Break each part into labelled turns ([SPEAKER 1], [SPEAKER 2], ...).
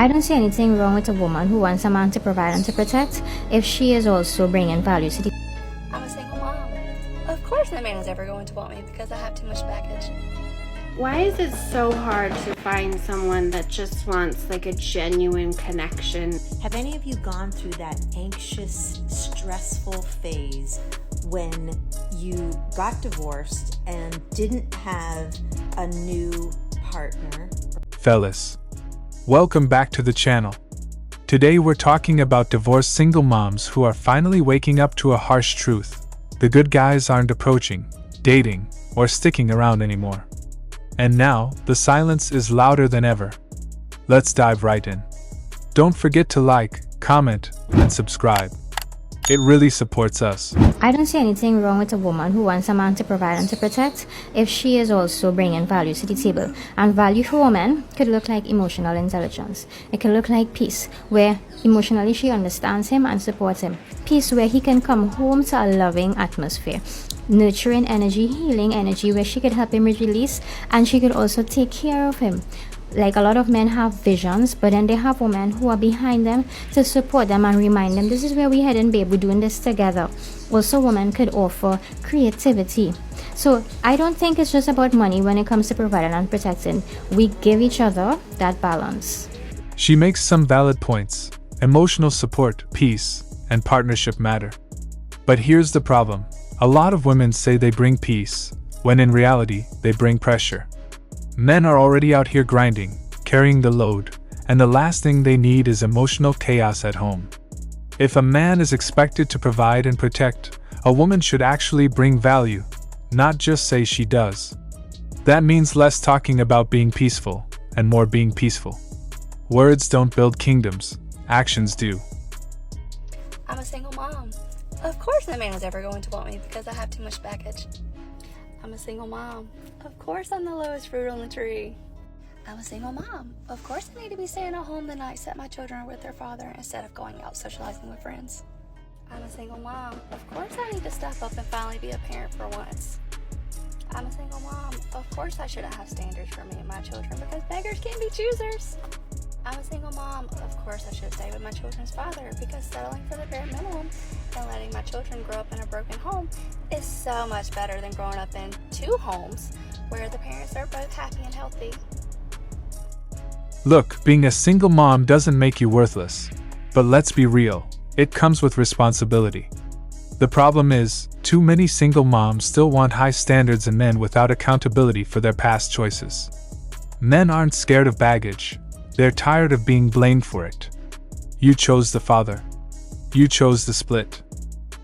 [SPEAKER 1] I don't see anything wrong with a woman who wants a man to provide and to protect if she is also bringing value to the...
[SPEAKER 2] I'm a single mom. Of course no man is ever going to want me because I have too much baggage.
[SPEAKER 3] Why is it so hard to find someone that just wants like a genuine connection?
[SPEAKER 4] Have any of you gone through that anxious, stressful phase when you got divorced and didn't have a new partner?
[SPEAKER 5] Fellas, welcome back to the channel. Today we're talking about divorced single moms who are finally waking up to a harsh truth. The good guys aren't approaching, dating, or sticking around anymore. And now, the silence is louder than ever. Let's dive right in. Don't forget to like, comment, and subscribe. It really supports us.
[SPEAKER 1] I don't see anything wrong with a woman who wants a man to provide and to protect if she is also bringing value to the table. And value for women could look like emotional intelligence. It could look like peace, where emotionally she understands him and supports him. Peace where he can come home to a loving atmosphere. Nurturing energy, healing energy, where she could help him release and she could also take care of him. Like a lot of men have visions, but then they have women who are behind them to support them and remind them, this is where we're heading, babe, we're doing this together. Also, women could offer creativity. So I don't think it's just about money when it comes to providing and protecting. We give each other that balance.
[SPEAKER 5] She makes some valid points. Emotional support, peace, and partnership matter. But here's the problem. A lot of women say they bring peace, when in reality, they bring pressure. Men are already out here grinding, carrying the load, and the last thing they need is emotional chaos at home. If a man is expected to provide and protect, a woman should actually bring value, not just say she does. That means less talking about being peaceful, and more being peaceful. Words don't build kingdoms, actions do.
[SPEAKER 2] I'm a single mom. Of course no man is ever going to want me because I have too much baggage. I'm a single mom. Of course I'm the lowest fruit on the tree. I'm a single mom. Of course I need to be staying at home the nights that my children are with their father instead of going out socializing with friends. I'm a single mom. Of course I need to step up and finally be a parent for once. I'm a single mom. Of course I shouldn't have standards for me and my children because beggars can be choosers. I'm a single mom. Of course I should stay with my children's father because settling for the bare minimum and letting my children grow up in a broken home is so much better than growing up in two homes where the parents are both happy and healthy.
[SPEAKER 5] Look, being a single mom doesn't make you worthless. But let's be real, it comes with responsibility. The problem is, too many single moms still want high standards in men without accountability for their past choices. Men aren't scared of baggage. They're tired of being blamed for it. You chose the father. You chose the split.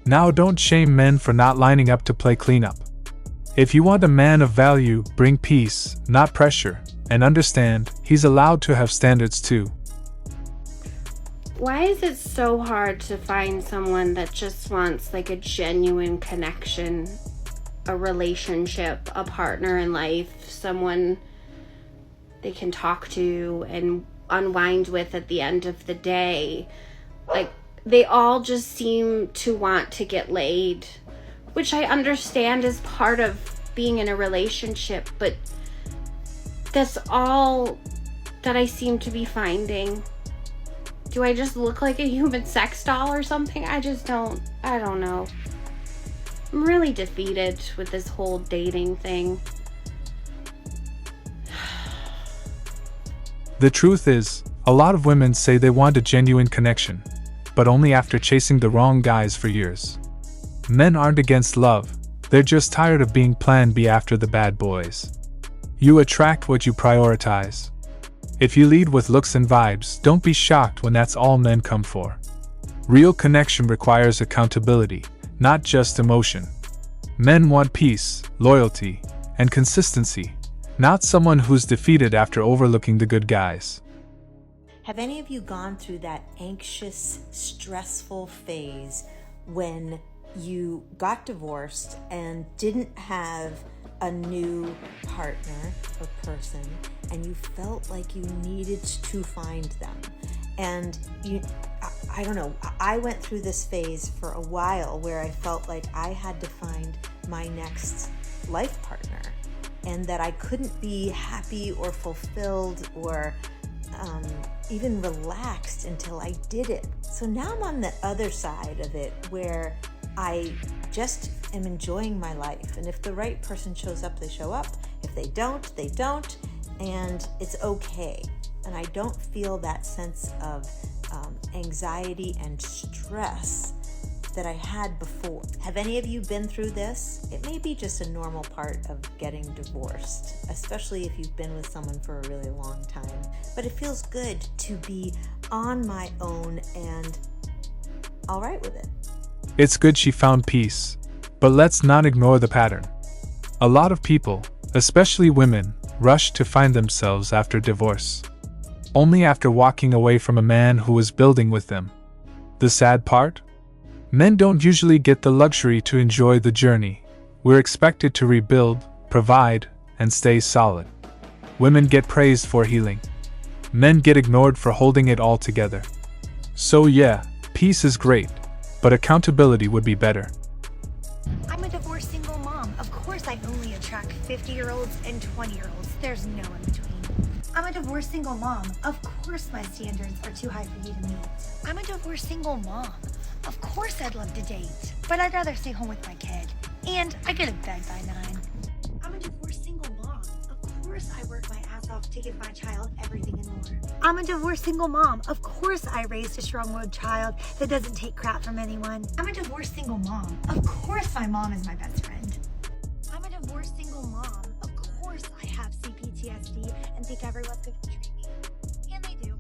[SPEAKER 5] Now don't shame men for not lining up to play cleanup. If you want a man of value, bring peace, not pressure, and understand, he's allowed to have standards too.
[SPEAKER 3] Why is it so hard to find someone that just wants like a genuine connection, a relationship, a partner in life, someone they can talk to and unwind with at the end of the day? Like, they all just seem to want to get laid, which I understand is part of being in a relationship, but that's all that I seem to be finding. Do I just look like a human sex doll or something? I don't know. I'm really defeated with this whole dating thing.
[SPEAKER 5] The truth is, a lot of women say they want a genuine connection, but only after chasing the wrong guys for years. Men aren't against love, they're just tired of being plan B after the bad boys. You attract what you prioritize. If you lead with looks and vibes, don't be shocked when that's all men come for. Real connection requires accountability, not just emotion. Men want peace, loyalty, and consistency, not someone who's defeated after overlooking the good guys.
[SPEAKER 4] Have any of you gone through that anxious, stressful phase when you got divorced and didn't have a new partner or person, and you felt like you needed to find them? And I don't know, I went through this phase for a while where I felt like I had to find my next life partner, and that I couldn't be happy or fulfilled or even relaxed until I did it. So now I'm on the other side of it where I just am enjoying my life. And if the right person shows up, they show up. If they don't, they don't. And it's okay. And I don't feel that sense of anxiety and stress that I had before. Have any of you been through this? It may be just a normal part of getting divorced, especially if you've been with someone for a really long time. But it feels good to be on my own and all right with it.
[SPEAKER 5] It's good she found peace, but let's not ignore the pattern. A lot of people, especially women, rush to find themselves after divorce, only after walking away from a man who was building with them. The sad part? Men don't usually get the luxury to enjoy the journey. We're expected to rebuild, provide, and stay solid. Women get praised for healing. Men get ignored for holding it all together. So yeah, peace is great, but accountability would be better.
[SPEAKER 6] I'm a divorced single mom. Of course I only attract 50-year-olds and 20-year-olds. There's no in between. I'm a divorced single mom. Of course my standards are too high for you to meet. I'm a divorced single mom. Of course I'd love to date, but I'd rather stay home with my kid. And I go to bed by 9. I'm a divorced single mom. Of course I work my ass off to give my child everything and more. I'm a divorced single mom. Of course I raised a strong-willed child that doesn't take crap from anyone. I'm a divorced single mom. Of course my mom is my best friend. I'm a divorced single mom. Of course I have CPTSD and think everyone's going to treat me. And they do.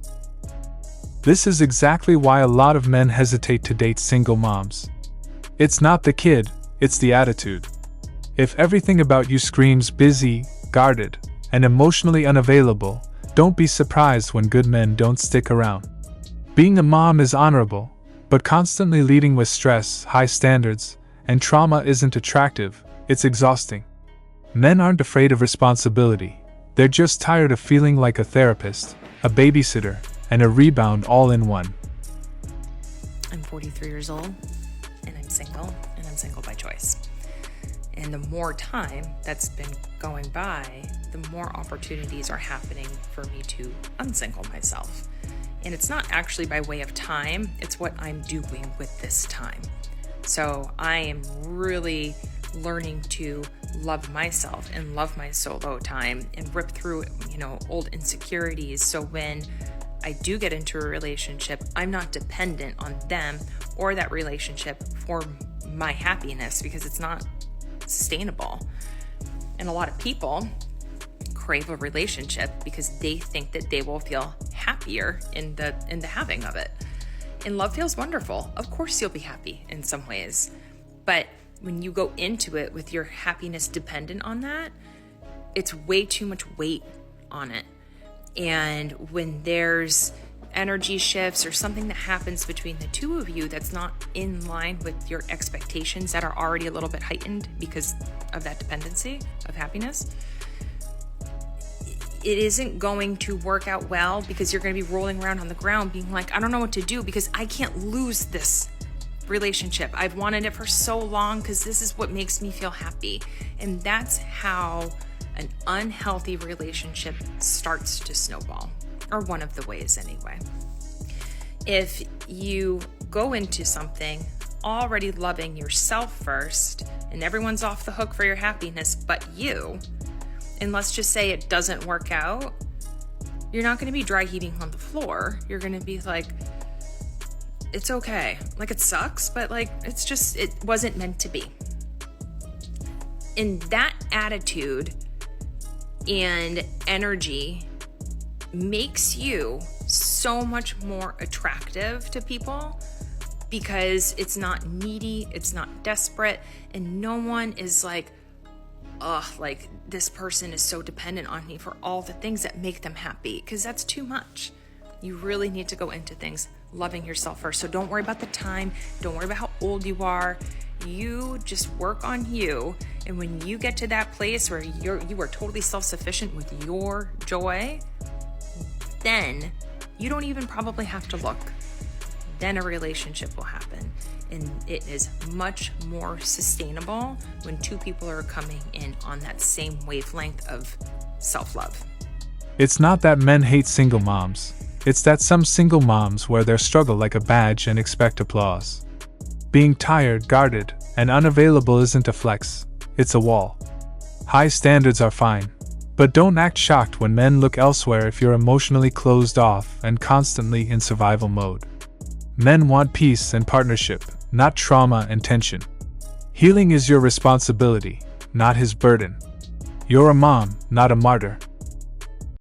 [SPEAKER 5] This is exactly why a lot of men hesitate to date single moms. It's not the kid, it's the attitude. If everything about you screams busy, guarded, and emotionally unavailable, don't be surprised when good men don't stick around. Being a mom is honorable, but constantly leading with stress, high standards, and trauma isn't attractive, it's exhausting. Men aren't afraid of responsibility, they're just tired of feeling like a therapist, a babysitter, and a rebound all in one.
[SPEAKER 7] I'm 43 years old, and I'm single by choice. And the more time that's been going by, the more opportunities are happening for me to unsingle myself. And it's not actually by way of time, it's what I'm doing with this time. So I am really learning to love myself and love my solo time and rip through, old insecurities. So when I do get into a relationship, I'm not dependent on them or that relationship for my happiness, because it's not sustainable. And a lot of people crave a relationship because they think that they will feel happier in the having of it. And love feels wonderful. Of course you'll be happy in some ways. But when you go into it with your happiness dependent on that, it's way too much weight on it. And when there's energy shifts or something that happens between the two of you that's not in line with your expectations that are already a little bit heightened because of that dependency of happiness, it isn't going to work out well, because you're going to be rolling around on the ground being like, I don't know what to do because I can't lose this relationship. I've wanted it for so long because this is what makes me feel happy. And that's how an unhealthy relationship starts to snowball, or one of the ways anyway. If you go into something already loving yourself first, and everyone's off the hook for your happiness but you, and let's just say it doesn't work out, you're not going to be dry heaving on the floor. You're going to be like, it's okay. Like, it sucks, but like, it wasn't meant to be. And that attitude and energy makes you so much more attractive to people, because it's not needy, it's not desperate, and no one is like, like this person is so dependent on me for all the things that make them happy, because that's too much. You really need to go into things loving yourself first. So don't worry about the time, don't worry about how old you are. You just work on you, and when you get to that place where you are totally self-sufficient with your joy, then you don't even probably have to look. Then a relationship will happen, and it is much more sustainable when two people are coming in on that same wavelength of self-love.
[SPEAKER 5] It's not that men hate single moms. It's that some single moms wear their struggle like a badge and expect applause. Being tired, guarded, and unavailable isn't a flex, it's a wall. High standards are fine, but don't act shocked when men look elsewhere if you're emotionally closed off and constantly in survival mode. Men want peace and partnership, not trauma and tension. Healing is your responsibility, not his burden. You're a mom, not a martyr.